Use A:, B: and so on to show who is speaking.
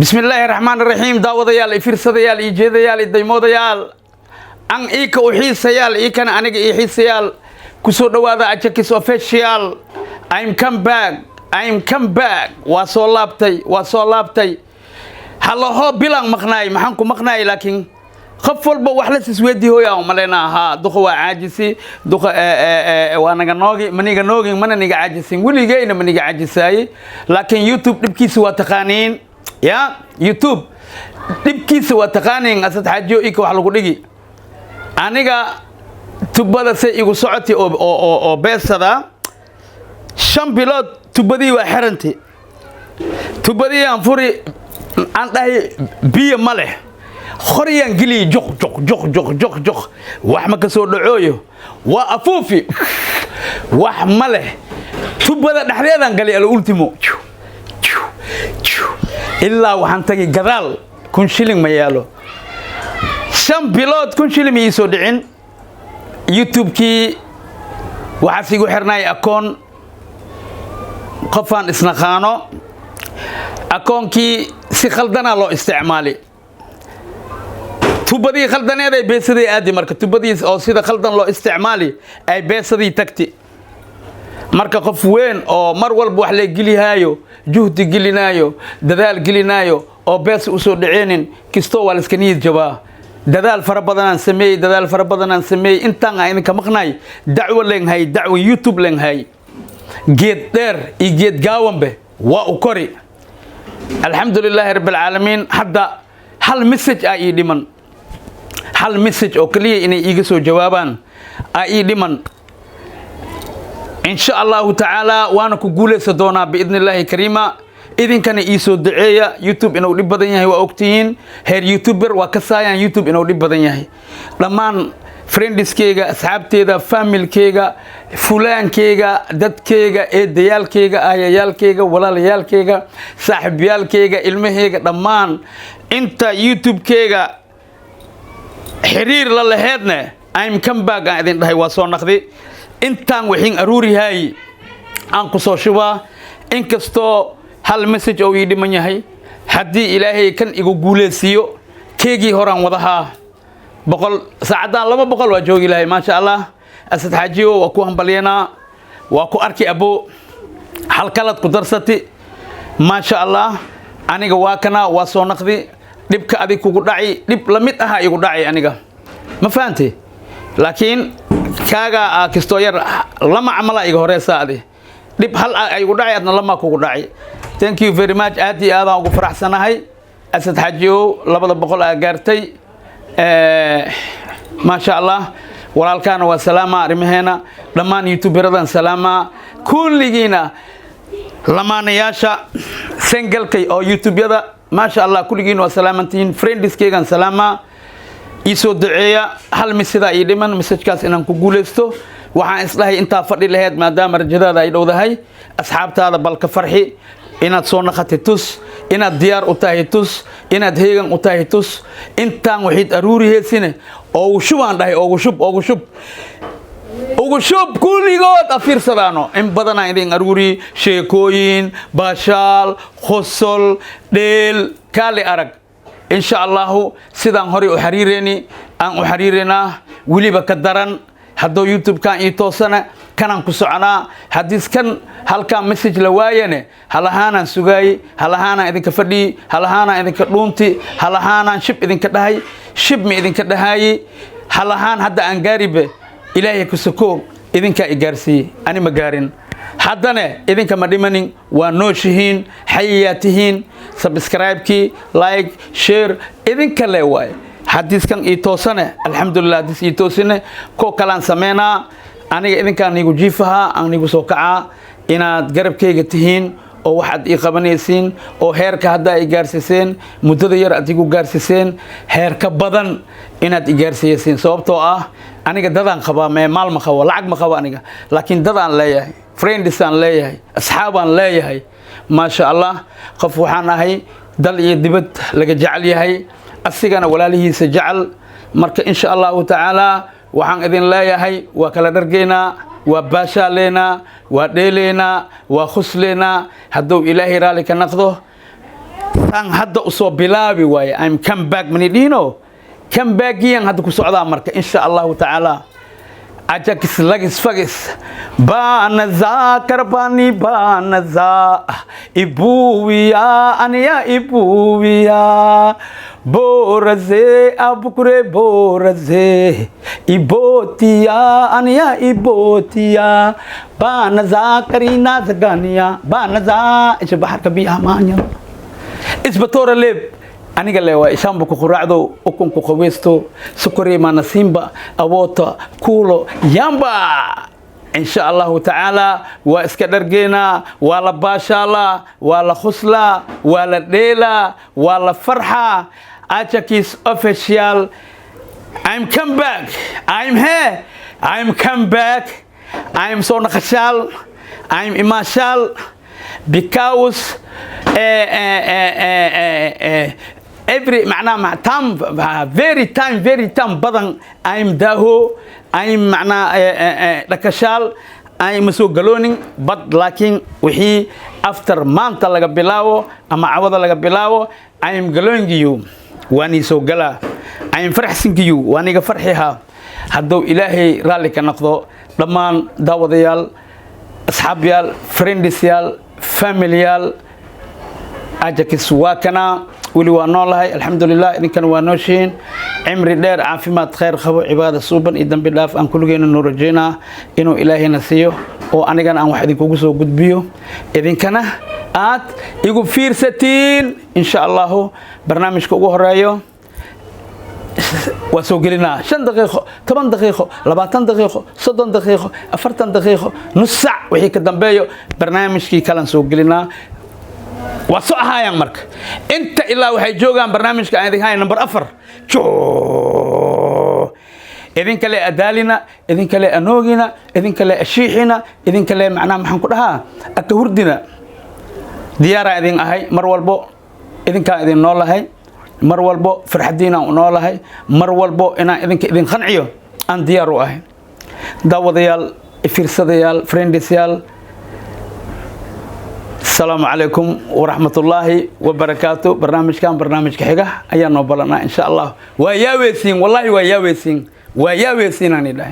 A: بسم الله الرحمن الرحيم داود يال إفرس يال إيجاد يال الديمود يال أن إيك أحيس يال إيك أنا أنك إحيس يال كسر هذا أشكيس official I'm come back وصلابتي هلا هو بلان مقناي محنكم مقناي لكن خفل بوحلة سويدي هو يوم ملنا ها دخوا عاجزي دخوا وأنا جنوجي من نيجا عاجزين ولي جاينا من نيجا عاجزاي لكن يوتيوب نبكي سوا تقانين يا يوتيوب نبكي سوا تقانين أسد حاجو إيكو حلو كديجي أنا جا تبغى سي يقول صعتي أو بس هذا شام بلاد تبغى وحرنتي تبغى أنفوري عندها بيا ماله خريان قلي جخ وحما كسور دعويه وأفوفي وحمله تبغى نحريان قلي الأولتيمو إلا وحنتجي جرال كون شيلين ما يالو شام بلاد كون شيلين يسودعين يوتيوب كي وحسيقو حرناي أكون قفان إسنخانو أكون كي si khaldana loo isticmaali tubadii khaldaneed ay beesadii aadi marka tubadii oo sida khaldan loo isticmaali ay beesadii tagti marka qof weyn oo mar walba wax la gilihaayo juhdi gilinaayo dadaal gilinaayo oo bees u soo dhiceenin kisto wal iska niyad jabaa dadaal fara badan aan sameey intaan aan ka maqnay dacwo leenhay dacwo youtube leenhay geed dheer iyo geed gaawanbe waa u kori الحمد لله رب العالمين حتى هل مسج أي دمن هل مسج أو كليه إني يجسوا جوابان أي دمن إن شاء الله تعالى وأنا كقول سدونا بإذن الله كريمة إذن كان يسوع دعية يوتيوب إنه رب بدنيه وأكتين هير يوتيوبر وكسايا يوتيوب إنه رب بدنيه لما فريندز كيجا أصحابتي دا فاميل كيجا فلان كيجا دد كيجا إديال كيجا آيال كيجا ولاليال كيجا صاحبيال كيجا علمهيجا دمان أنت يوتيوب كيجا حرير للهدنا I'm come back قاعدين ده واسون نخدي أنت وحين أروري هاي أنكو صوشوا إنكستو هل مسج أو يدي من يهاي حدي إلهي كان يقول سيو كيجي هران وضحاه بقول ساعدان لما بقول وجوي لهي ما شاء الله أسد حاجيو وأكو همبلينا وأكو أركي أبو حلقات قدرستي ما شاء الله أنا جواكنا وصونقدي لبك أبي كودعي لب لميت أها يودعي أنا ما فهمتي لكن كاجا كستوير لما عمله يجهر سادي لب هل يودعي أنا لما كودعي thank you very much أدي هذا أقول فرح سنة هاي أسد حاجيو لبلا بقول أجرتي ما شاء الله walaalkaan waa salaama arimaheena dhamaan youtuberada salaama kulligiina lamaanayaasha single-kay oo youtube-yada ma sha Allah kulligiina waa salaamantiin friends-kaygan salaama isoo duceeya hal misida ay dhiman message-kaas inaan ku guuleysto waxaan islahay inta fadhi lahayd maadaama rajadaada ay dhowdahay asxaabtaada balka farxi inaad soo naqatay tus inaad diyaar u tahay tus inaad heegan u tahay tus intaan wixii aruuri heesine oo shubaan dhahay oo shub kulligood afiirsadaano in badan idin aruuri sheekooyin baashaal khosol dheel kale arag insha Allah sidaan hore u xariireena waliba ka daran hadoo youtube kan ii toosana kanaan ku soconaa hadis kan halka message la waayane halahaanaan sugay halahaanaan idinka fadhi halahaanaan idinka dhuunti halahaanaan shib idinka dhahay shib mi idinka dhahay halahaan hadda aan gaaribe ilaahay ku soo idinka igaarsi ani ma gaarin haddana idinka ma dhimanin waa nooshihiin xayaatihiin subscribe-ki like share idinka leewaay hadis kan ii toosana alxamdulillah hadis ii toosina ko kalaan sameena aniga idinkaan nigu jiifaha aan nigu soo kacaa inaad garabkayga tihiin oo waxaad ii qabanaysiin oo heerka hadda ay gaarsiseen muddada yar aad igu gaarsiseen heerka badan inaad i gaarsiyeen sababtoo ah aniga dadaan qabaa maal ma qabo lacag ma qabo aniga laakiin dadaan leeyahay friends aan leeyahay asxaabaan leeyahay ma sha Allah qof waxaan ahay dal iyo dibad laga jecel yahay asigana walaalihiisa jecel marka insha Allah ta'ala waxaan idin leeyahay waa kala dhargeena waa baashaleena waa dheeleena waa khuslena haduu ilaahi raali ka naqdo san hadda usoo bilaabi waaye I'm come back manidino come back yan hadda ku socdaa marka insha Allah ta'ala ajakis lagis fagis banaza karbani banaza ibuwiya aniya ibuwiya boraze abukure boraze ibotiya aniya ibotiya banaza karina zaganiya banaza ish bahar kabi amanya isbatora leb aniga leewa ishaanba ku quraacdo ukun ku qaweesto sukari ma nasimba awota kuulo yamba insha Allah ta'ala wa iska dhargeena wala baashala wala khusla wala deela wala farha ajakis official I'm come back I'm here I'm come back I'm so naqashal I'm imashal because every معناه time very time بدن I'm daho I'm معناه لكشال I'm مسوق galooning but لكن وحي after maanta laga bilaabo ama cawada laga bilaabo I'm galooning you واني سو gala I'm فرحسن you واني فرحيها hadduu ilaahay raalli ka noqdo dhammaan daawadayaal asxaabiyaal friendsyaal familiyaal ajakis waa kana wali waa noolahay alxamdulilah idinkan waa nooshiin cimri dheer caafimaad khayr qabo cibaada suuban iyo dambi dhaaf aan kulligeena noo rajeynaa inuu ilaahayna siiyo oo anigana aan wax idinkugu soo gudbiyo idinkana aad igu fiirsatiin insha allahu barnaamijka ugu horeeyo waa soo gelinaa 5 daqiiqo 10 daqiiqo 20 daqiiqo 30 daqiiqo 40 daqiiqo nus saac wixii ka dambeeyo barnaamijkii kalan soo gelinaa waa soo ahaayaan marka inta ilaa waxay joogaan barnaamijka aan idin hayn number 4 idin kale adaalina idin kale anoogina idin kale ashiixina idin kale macnaa maxaan ku dhahaa aka hurdina diyaara idin ahay mar walbo idinka idin noolahay mar walbo farxadiina u noolahay mar walbo inaan idinka idin qanciyo aan diyaar u ahay daawadayaal fiirsadayaal friendsyaal السلام عليكم ورحمة الله وبركاته برنامج حقه أيا نوبلنا إن شاء الله ويا ويسين والله ويا ويسين أنا ده